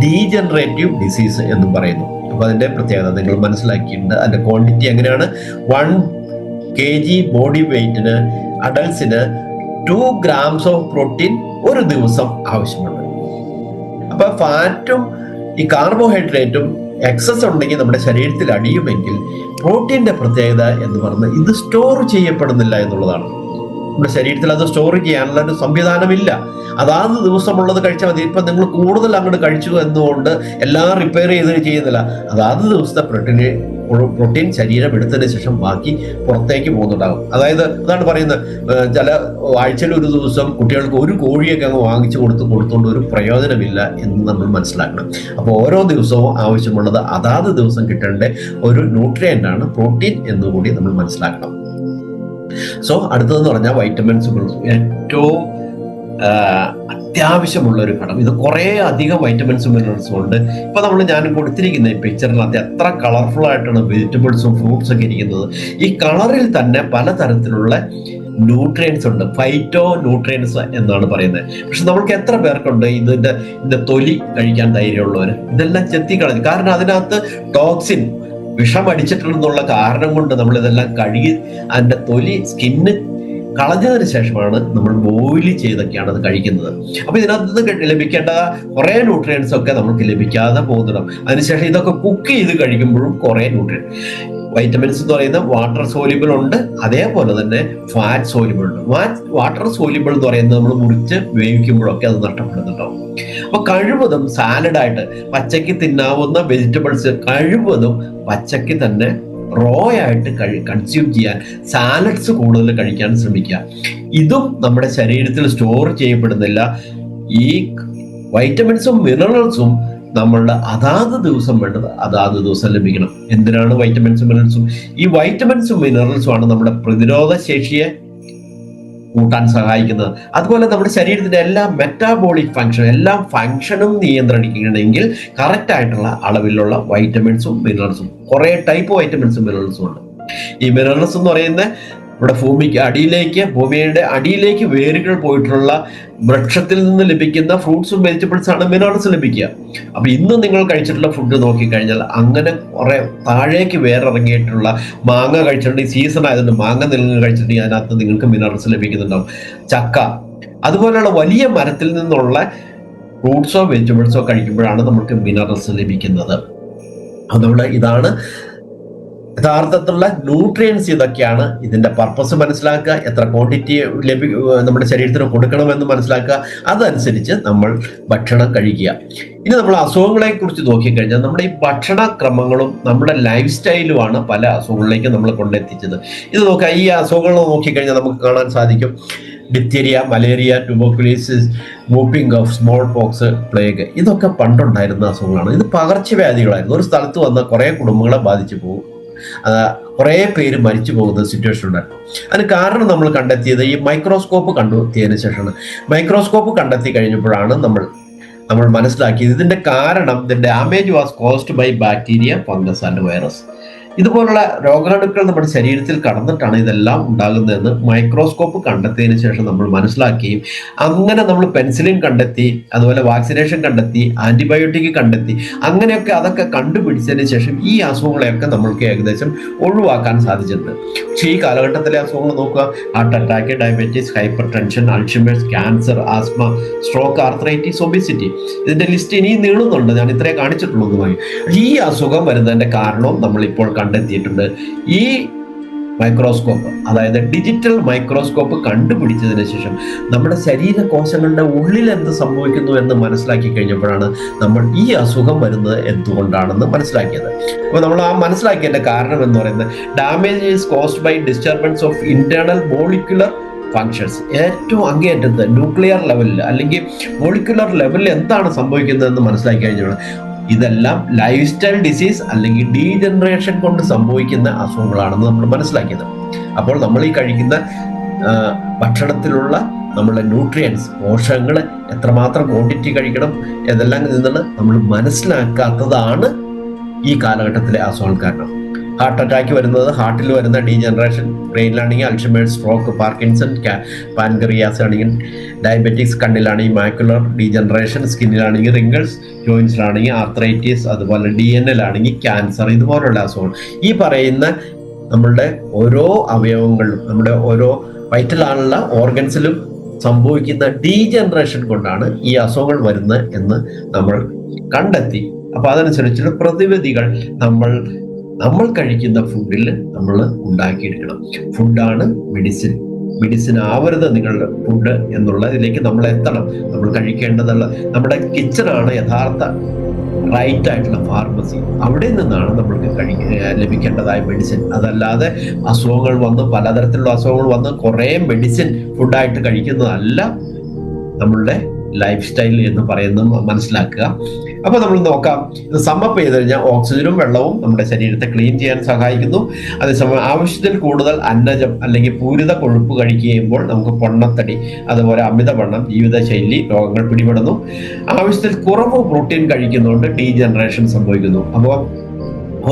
ഡീജനറേറ്റീവ് ഡിസീസ് എന്നും പറയുന്നു. അപ്പൊ അതിന്റെ പ്രത്യേകത നിങ്ങൾ മനസ്സിലാക്കിയിട്ടുണ്ട്. അതിന്റെ ക്വാണ്ടിറ്റി എങ്ങനെയാണ്? 1 kg ബോഡി വെയിറ്റിന് അഡൽട്സിന് 2 grams ഓഫ് പ്രോട്ടീൻ ഒരു ദിവസം ആവശ്യമുണ്ട്. അപ്പൊ ഫാറ്റും ഈ കാർബോഹൈഡ്രേറ്റും എക്സസ് ഉണ്ടെങ്കിൽ നമ്മുടെ ശരീരത്തിൽ അടിയുമെങ്കിൽ പ്രോട്ടീന്റെ പ്രത്യേകത എന്ന് പറഞ്ഞാൽ ഇത് സ്റ്റോർ ചെയ്യപ്പെടുന്നില്ല എന്നുള്ളതാണ്. നമ്മുടെ ശരീരത്തിൽ അത് സ്റ്റോർ ചെയ്യാനുള്ള ഒരു സംവിധാനമില്ല. അതാത് ദിവസമുള്ളത് കഴിച്ചാൽ മതി. ഇപ്പൊ നിങ്ങൾ കൂടുതൽ അങ്ങോട്ട് കഴിച്ചു എന്നുകൊണ്ട് എല്ലാം റിപ്പയർ ചെയ്ത് ചെയ്യുന്നില്ല. അതാത് ദിവസത്തെ പ്രോട്ടീൻ ശരീരം എടുത്തതിന് ശേഷം ബാക്കി പുറത്തേക്ക് പോകുന്നുണ്ടാകും. അതായത് അതാണ് പറയുന്നത്, ചില ആഴ്ചയിൽ ഒരു ദിവസം കുട്ടികൾക്ക് ഒരു കോഴിയൊക്കെ അങ്ങ് വാങ്ങിച്ചു കൊടുത്തുകൊണ്ട് ഒരു പ്രയോജനമില്ല എന്ന് നമ്മൾ മനസ്സിലാക്കണം. അപ്പോൾ ഓരോ ദിവസവും ആവശ്യമുള്ളത് അതാത് ദിവസം കിട്ടേണ്ട ഒരു ന്യൂട്രിയൻ്റ് ആണ് പ്രോട്ടീൻ എന്നുകൂടി നമ്മൾ മനസ്സിലാക്കണം. സോ അടുത്തതെന്ന് പറഞ്ഞാൽ വൈറ്റമിൻസുകൾ ഏറ്റവും അത്യാവശ്യമുള്ള ഒരു ഘടകം. ഇത് കുറേ അധികം വൈറ്റമിൻസും മിനറൽസും ഉണ്ട്. ഇപ്പൊ ഞാൻ കൊടുത്തിരിക്കുന്ന ഈ പിക്ചറിനകത്ത് എത്ര കളർഫുൾ ആയിട്ടാണ് വെജിറ്റബിൾസും ഫ്രൂട്ട്സും ഒക്കെ ഇരിക്കുന്നത്. ഈ കളറിൽ തന്നെ പലതരത്തിലുള്ള ന്യൂട്രിയൻസ് ഉണ്ട്, ഫൈറ്റോ ന്യൂട്രിയൻസ് എന്നാണ് പറയുന്നത്. പക്ഷെ നമ്മൾക്ക് എത്ര പേർക്കുണ്ട് ഇതിന്റെ തൊലി കഴിക്കാൻ ധൈര്യമുള്ളവർ? ഇതെല്ലാം ചെത്തിക്കളഞ്ഞു. കാരണം അതിനകത്ത് ടോക്സിൻ, വിഷം അടിച്ചിട്ടുണ്ടെന്നുള്ള കാരണം കൊണ്ട് നമ്മൾ ഇതെല്ലാം കഴുകി അതിന്റെ തൊലി, സ്കിന്ന് കളഞ്ഞതിന് ശേഷമാണ് നമ്മൾ ബോയിൽ ചെയ്തൊക്കെയാണ് അത് കഴിക്കുന്നത്. അപ്പൊ ഇതിനകത്ത് നിന്ന് ലഭിക്കേണ്ട കുറെ ന്യൂട്രിയൻസ് ഒക്കെ നമുക്ക് ലഭിക്കാതെ പോകുന്നുണ്ടാവും. അതിനുശേഷം ഇതൊക്കെ കുക്ക് ചെയ്ത് കഴിക്കുമ്പോഴും കുറെ ന്യൂട്രിയൻ വൈറ്റമിൻസ് എന്ന് പറയുന്നത് വാട്ടർ സോല്യൂബിൾ ഉണ്ട്, അതേപോലെ തന്നെ ഫാറ്റ് സോല്യൂബിൾ ഉണ്ട്. വാട്ടർ സോല്യൂബിൾ എന്ന് പറയുന്നത് നമ്മൾ മുറിച്ച് വേവിക്കുമ്പോഴൊക്കെ അത് നഷ്ടപ്പെടുന്നുണ്ടാവും. അപ്പൊ കഴിവതും സാലഡായിട്ട് പച്ചയ്ക്ക് തിന്നാവുന്ന വെജിറ്റബിൾസ് കഴിവതും പച്ചയ്ക്ക് തന്നെ റോ ആയിട്ട് കൺസ്യൂം ചെയ്യാൻ, സാലഡ്സ് കൂടുതൽ കഴിക്കാൻ ശ്രമിക്കുക. ഇതും നമ്മുടെ ശരീരത്തിൽ സ്റ്റോർ ചെയ്യപ്പെടുന്നില്ല. ഈ വൈറ്റമിൻസും മിനറൽസും നമ്മളുടെ അതാത് ദിവസം വേണ്ടത് അതാത് ദിവസം ലഭിക്കണം. എന്തിനാണ് വൈറ്റമിൻസും മിനറൽസും? ഈ വൈറ്റമിൻസും മിനറൽസും ആണ് നമ്മുടെ പ്രതിരോധ ശേഷിയെ കൂട്ടാൻ സഹായിക്കുന്നത്. അതുപോലെ നമ്മുടെ ശരീരത്തിന്റെ എല്ലാ മെറ്റാബോളിക് ഫംഗ്ഷൻ, എല്ലാ ഫംഗ്ഷനും നിയന്ത്രിക്കണമെങ്കിൽ കറക്റ്റ് ആയിട്ടുള്ള അളവിലുള്ള വൈറ്റമിൻസും മിനറൽസും, കുറെ ടൈപ്പ് വൈറ്റമിൻസും മിനറൽസും ഉണ്ട്. ഈ മിനറൽസ് എന്ന് പറയുന്നത് ഇവിടെ ഭൂമിയുടെ അടിയിലേക്ക് വേരുകൾ പോയിട്ടുള്ള വൃക്ഷത്തിൽ നിന്ന് ലഭിക്കുന്ന ഫ്രൂട്ട്സും വെജിറ്റബിൾസ് ആണ് മിനറൽസ് ലഭിക്കുക. അപ്പൊ ഇന്ന് നിങ്ങൾ കഴിച്ചിട്ടുള്ള ഫുഡ് നോക്കിക്കഴിഞ്ഞാൽ അങ്ങനെ കുറെ താഴേക്ക് വേറിറങ്ങിയിട്ടുള്ള മാങ്ങ കഴിച്ചിട്ടുണ്ട്, ഈ സീസൺ ആയതുകൊണ്ട് മാങ്ങ നിങ്ങൾ കഴിച്ചിട്ടുണ്ടെങ്കിൽ അതിനകത്ത് നിങ്ങൾക്ക് മിനറൽസ് ലഭിക്കുന്നുണ്ടാവും. ചക്ക, അതുപോലെയുള്ള വലിയ മരത്തിൽ നിന്നുള്ള ഫ്രൂട്ട്സോ വെജിറ്റബിൾസോ കഴിക്കുമ്പോഴാണ് നമുക്ക് മിനറൽസ് ലഭിക്കുന്നത്. അതുകൊണ്ട് ഇതാണ് യഥാർത്ഥത്തിലുള്ള ന്യൂട്രിയൻസ്. ഇതൊക്കെയാണ്. ഇതിന്റെ പർപ്പസ് മനസ്സിലാക്കുക, എത്ര ക്വാണ്ടിറ്റി നമ്മുടെ ശരീരത്തിന് കൊടുക്കണമെന്ന് മനസ്സിലാക്കുക, അതനുസരിച്ച് നമ്മൾ ഭക്ഷണം കഴിക്കുക. ഇനി നമ്മൾ അസുഖങ്ങളെ കുറിച്ച് നോക്കിക്കഴിഞ്ഞാൽ നമ്മുടെ ഈ ഭക്ഷണക്രമങ്ങളും നമ്മുടെ ലൈഫ് സ്റ്റൈലുമാണ് പല അസുഖങ്ങളിലേക്ക് നമ്മൾ കൊണ്ടെത്തിച്ചത്. ഇത് നോക്കുക, ഈ അസുഖങ്ങൾ നോക്കിക്കഴിഞ്ഞാൽ നമുക്ക് കാണാൻ സാധിക്കും. Diphtheria, malaria, tuberculosis, whooping cough, smallpox, plague, ഇതൊക്കെ പണ്ടുണ്ടായിരുന്ന അസുഖങ്ങളാണ്. ഇത് പകർച്ചവ്യാധികളായിരുന്നു. ഒരു സ്ഥലത്ത് വന്ന കുറേ കുടുംബങ്ങളെ ബാധിച്ചു പോകും, കുറേ പേര് മരിച്ചു പോകുന്ന സിറ്റുവേഷൻ ഉണ്ടായിരുന്നു. അതിന് കാരണം നമ്മൾ കണ്ടെത്തിയത് ഈ മൈക്രോസ്കോപ്പ് കണ്ടെത്തിയതിനു ശേഷമാണ്. മൈക്രോസ്കോപ്പ് കണ്ടെത്തി കഴിഞ്ഞപ്പോഴാണ് നമ്മൾ മനസ്സിലാക്കിയത് ഇതിന്റെ കാരണം the damage was caused by bacteria, fungus and virus. ഇതുപോലുള്ള രോഗാണുക്കൾ നമ്മുടെ ശരീരത്തിൽ കടന്നിട്ടാണ് ഇതെല്ലാം ഉണ്ടാകുന്നതെന്ന് മൈക്രോസ്കോപ്പ് കണ്ടെത്തിയതിനു ശേഷം നമ്മൾ മനസ്സിലാക്കുകയും അങ്ങനെ നമ്മൾ പെൻസിലിൻ കണ്ടെത്തി, അതുപോലെ വാക്സിനേഷൻ കണ്ടെത്തി, ആന്റിബയോട്ടിക് കണ്ടെത്തി, അങ്ങനെയൊക്കെ അതൊക്കെ കണ്ടുപിടിച്ചതിന് ശേഷം ഈ അസുഖങ്ങളെയൊക്കെ നമ്മൾക്ക് ഏകദേശം ഒഴിവാക്കാൻ സാധിച്ചിട്ടുണ്ട്. പക്ഷേ ഈ കാലഘട്ടത്തിലെ അസുഖങ്ങൾ നോക്കുക, heart attack, diabetes, hyper tension, Alzheimer's, cancer, asthma, stroke, arthritis, obesity, ഇതിന്റെ ലിസ്റ്റ് ഇനിയും നീളുന്നുണ്ട്. ഞാൻ ഇത്രേ കാണിച്ചിട്ടുള്ളതുമായി. ഈ അസുഖം വരുന്നതിന്റെ കാരണവും നമ്മൾ ഇപ്പോൾ കണ്ടെത്തിയിട്ടുണ്ട്. ഈ മൈക്രോസ്കോപ്പ്, അതായത് ഡിജിറ്റൽ മൈക്രോസ്കോപ്പ് കണ്ടുപിടിച്ചതിന് ശേഷം നമ്മുടെ ശരീരകോശങ്ങളുടെ ഉള്ളിൽ എന്ത് സംഭവിക്കുന്നു എന്ന് മനസ്സിലാക്കി കഴിഞ്ഞപ്പോഴാണ് നമ്മൾ ഈ അസുഖം വരുന്നത് എന്തുകൊണ്ടാണെന്ന് മനസ്സിലാക്കിയത്. അപ്പോൾ നമ്മൾ ആ മനസ്സിലാക്കിയതിന്റെ കാരണം എന്ന് പറയുന്നത് damage is caused by disturbance of internal molecular functions. ഏറ്റവും അങ്ങേയറ്റത്ത് ന്യൂക്ലിയർ ലെവലിൽ അല്ലെങ്കിൽ മോളിക്യുലർ ലെവലിൽ എന്താണ് സംഭവിക്കുന്നതെന്ന് മനസ്സിലാക്കി കഴിഞ്ഞാൽ ഇതെല്ലാം ലൈഫ് സ്റ്റൈൽ ഡിസീസ് അല്ലെങ്കിൽ ഡീജനറേഷൻ കൊണ്ട് സംഭവിക്കുന്ന അസുഖങ്ങളാണെന്ന് നമ്മൾ മനസ്സിലാക്കിയത്. അപ്പോൾ നമ്മൾ ഈ കഴിക്കുന്ന ഭക്ഷണത്തിലുള്ള നമ്മളുടെ ന്യൂട്രിയൻസ്, പോഷകങ്ങൾ എത്രമാത്രം ക്വാണ്ടിറ്റി കഴിക്കണം ഇതെല്ലാം നിന്നുള്ളത് നമ്മൾ മനസ്സിലാക്കാത്തതാണ് ഈ കാലഘട്ടത്തിലെ അസുഖങ്ങൾ കാരണം. ഹാർട്ട് അറ്റാക്ക് വരുന്നത് ഹാർട്ടിൽ വരുന്ന ഡീജനറേഷൻ, ബ്രെയിനിലാണെങ്കിൽ അൾഷിമേഴ്സ്, സ്ട്രോക്ക്, പാർക്കിൻസൺ, പാൻക്രിയാസ് ആണെങ്കിൽ ഡയബറ്റിക്സ്, കണ്ണിലാണെങ്കിൽ മാക്കുലർ ഡീജനറേഷൻ, സ്കിന്നിലാണെങ്കിൽ റിങ്കിൾസ്, ജോയിൻസിലാണെങ്കിൽ ആർത്രൈറ്റിസ്, അതുപോലെ DNA ആണെങ്കിൽ ക്യാൻസർ, ഇതുപോലുള്ള അസുഖങ്ങൾ. ഈ പറയുന്ന നമ്മളുടെ ഓരോ അവയവങ്ങളിലും നമ്മുടെ ഓരോ വൈറ്റലാണുള്ള ഓർഗൻസിലും സംഭവിക്കുന്ന ഡീജനറേഷൻ കൊണ്ടാണ് ഈ അസുഖങ്ങൾ വരുന്നത് എന്ന് നമ്മൾ കണ്ടെത്തി. അപ്പൊ അതനുസരിച്ചുള്ള പ്രതിവിധികൾ നമ്മൾ കഴിക്കുന്ന ഫുഡിൽ നമ്മൾ ഉണ്ടാക്കിയെടുക്കണം. ഫുഡാണ് മെഡിസിൻ, മെഡിസിൻ ആവരുത് നിങ്ങളുടെ ഫുഡ് എന്നുള്ളതിലേക്ക് നമ്മൾ എത്തണം. നമ്മൾ കഴിക്കേണ്ടതുള്ള നമ്മുടെ കിച്ചണാണ് യഥാർത്ഥ റൈറ്റ് ആയിട്ടുള്ള ഫാർമസി. അവിടെ നിന്നാണ് നമ്മൾക്ക് ലഭിക്കേണ്ടതായ മെഡിസിൻ. അതല്ലാതെ അസുഖങ്ങൾ വന്ന് പലതരത്തിലുള്ള അസുഖങ്ങൾ വന്ന് കുറേ മെഡിസിൻ ഫുഡായിട്ട് കഴിക്കുന്നതല്ല നമ്മളുടെ ലൈഫ് സ്റ്റൈൽ എന്ന് പറയുന്നത് മനസ്സിലാക്കുക. അപ്പൊ നമ്മൾ നോക്കാം, ഇത് സമ്മപ്പ് ചെയ്ത് കഴിഞ്ഞാൽ ഓക്സിജനും വെള്ളവും നമ്മുടെ ശരീരത്തെ ക്ലീൻ ചെയ്യാൻ സഹായിക്കുന്നു. അതേസമയം ആവശ്യത്തിൽ കൂടുതൽ അന്നജം അല്ലെങ്കിൽ പൂരിത കൊഴുപ്പ് കഴിക്കുമ്പോൾ നമുക്ക് പൊണ്ണത്തടി, അതുപോലെ അമിതവണ്ണം, ജീവിതശൈലി രോഗങ്ങൾ പിടിപെടുന്നു. ആവശ്യത്തിൽ കുറവ് പ്രോട്ടീൻ കഴിക്കുന്നതുകൊണ്ട് ഡീജനറേഷൻ സംഭവിക്കുന്നു. അപ്പോൾ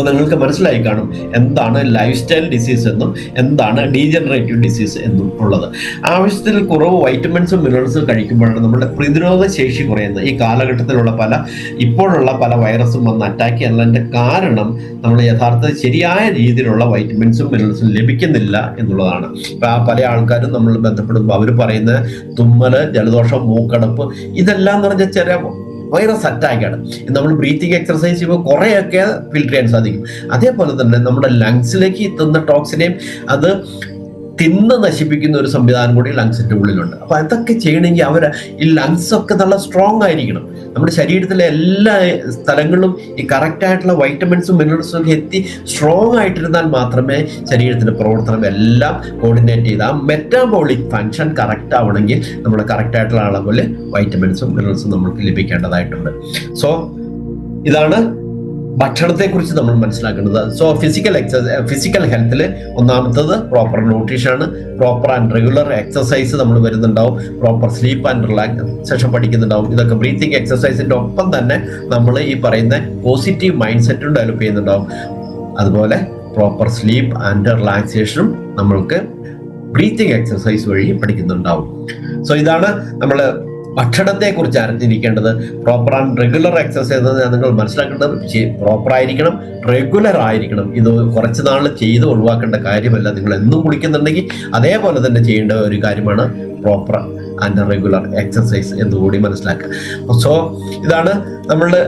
നിങ്ങൾക്ക് മനസ്സിലായി കാണും എന്താണ് ലൈഫ് സ്റ്റൈൽ ഡിസീസ് എന്നും എന്താണ് ഡീജനറേറ്റീവ് ഡിസീസ് എന്നും ഉള്ളത്. ആവശ്യത്തിൽ കുറവ് വൈറ്റമിൻസും മിനറൽസും കഴിക്കുമ്പോഴാണ് നമ്മുടെ പ്രതിരോധ ശേഷി കുറയുന്നത്. ഈ കാലഘട്ടത്തിലുള്ള ഇപ്പോഴുള്ള പല വൈറസും വന്ന് അറ്റാക്ക് ചെയ്യുന്നതിന്റെ കാരണം നമ്മൾ യഥാർത്ഥത്തിൽ ശരിയായ രീതിയിലുള്ള വൈറ്റമിൻസും മിനറൽസും ലഭിക്കുന്നില്ല എന്നുള്ളതാണ്. ഇപ്പൊ പല ആൾക്കാരും നമ്മൾ ബന്ധപ്പെടുമ്പോൾ അവർ പറയുന്ന തുമ്മല്, ജലദോഷം, മൂക്കടപ്പ്, ഇതെല്ലാം എന്ന് പറഞ്ഞാൽ ചെറിയ വൈറസ് അറ്റാക്കാണ്. നമ്മൾ ബ്രീത്തിങ് എക്സർസൈസ് ചെയ്യുമ്പോൾ കുറേയൊക്കെ ഫിൽട്ടർ ചെയ്യാൻ സാധിക്കും. അതേപോലെ തന്നെ നമ്മുടെ ലങ്സിലേക്ക് എത്തുന്ന ടോക്സിനെയും അത് തിന്ന് നശിപ്പിക്കുന്ന ഒരു സംവിധാനം കൂടി ലങ്സിന്റെ ഉള്ളിലുണ്ട്. അപ്പൊ അതൊക്കെ ചെയ്യണമെങ്കിൽ ഈ ലങ്സ് ഒക്കെ നല്ല സ്ട്രോങ് ആയിരിക്കണം. നമ്മുടെ ശരീരത്തിലെ എല്ലാ സ്ഥലങ്ങളിലും ഈ കറക്റ്റ് ആയിട്ടുള്ള വൈറ്റമിൻസും മിനറൽസും ഒക്കെ എത്തി സ്ട്രോങ് ആയിട്ടിരുന്നാൽ മാത്രമേ ശരീരത്തിന്റെ പ്രവർത്തനം എല്ലാം കോർഡിനേറ്റ് ചെയ്ത് ആ മെറ്റാബോളിക് ഫങ്ഷൻ കറക്റ്റ് ആവണമെങ്കിൽ നമ്മൾ കറക്റ്റ് ആയിട്ടുള്ള അളവിൽ വൈറ്റമിൻസും മിനറൽസും നമുക്ക് ലഭിക്കേണ്ടതായിട്ടുണ്ട്. സോ ഇതാണ് ഭക്ഷണത്തെക്കുറിച്ച് നമ്മൾ മനസ്സിലാക്കേണ്ടത്. സോ ഫിസിക്കൽ ഹെൽത്തിൽ ഒന്നാമത്തത് പ്രോപ്പർ ന്യൂട്രീഷൻ ആണ്. പ്രോപ്പർ ആൻഡ് റെഗുലർ എക്സസൈസ് നമ്മൾ വരുന്നുണ്ടാവും. പ്രോപ്പർ സ്ലീപ്പ് ആൻഡ് റിലാക്സേഷൻ പഠിക്കുന്നുണ്ടാവും. ഇതൊക്കെ ബ്രീത്തിങ് എക്സസൈസിന്റെ ഒപ്പം തന്നെ നമ്മൾ ഈ പറയുന്ന പോസിറ്റീവ് മൈൻഡ് സെറ്റും ഡെവലപ്പ് ചെയ്യുന്നുണ്ടാവും. അതുപോലെ പ്രോപ്പർ സ്ലീപ്പ് ആൻഡ് റിലാക്സേഷനും നമ്മൾക്ക് ബ്രീത്തിങ് എക്സസൈസ് വഴി പഠിക്കുന്നുണ്ടാവും. സോ ഇതാണ് നമ്മൾ ഭക്ഷണത്തെ കുറിച്ച് അറിഞ്ഞിരിക്കേണ്ടത്. പ്രോപ്പർ ആൻഡ് റെഗുലർ എക്സസൈസ് നിങ്ങൾ മനസ്സിലാക്കേണ്ടത് പ്രോപ്പർ ആയിരിക്കണം, റെഗുലർ ആയിരിക്കണം. ഇത് കുറച്ച് നാൾ ചെയ്ത് ഒഴിവാക്കേണ്ട കാര്യമല്ല. നിങ്ങൾ എന്നും കുളിക്കുന്നുണ്ടെങ്കിൽ അതേപോലെ തന്നെ ചെയ്യേണ്ട ഒരു കാര്യമാണ് പ്രോപ്പർ ആൻഡ് റെഗുലർ എക്സസൈസ് എന്നുകൂടി മനസ്സിലാക്കുക. സോ ഇതാണ് നമ്മളുടെ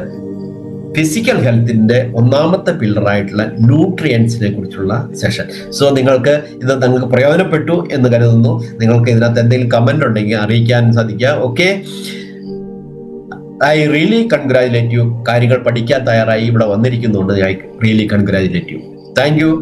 ഫിസിക്കൽ ഹെൽത്തിന്റെ ഒന്നാമത്തെ പില്ലറായിട്ടുള്ള ന്യൂട്രിയൻസിനെ കുറിച്ചുള്ള സെഷൻ. സോ നിങ്ങൾക്ക് പ്രയോജനപ്പെട്ടു എന്ന് കരുതുന്നു. നിങ്ങൾക്ക് ഇതിനകത്ത് എന്തെങ്കിലും കമന്റ് ഉണ്ടെങ്കിൽ അറിയിക്കാൻ സാധിക്കുക. Okay, I really congratulate you. കാര്യങ്ങൾ പഠിക്കാൻ തയ്യാറായി ഇവിടെ വന്നിരിക്കുന്നുണ്ട്. I really congratulate you. Thank U.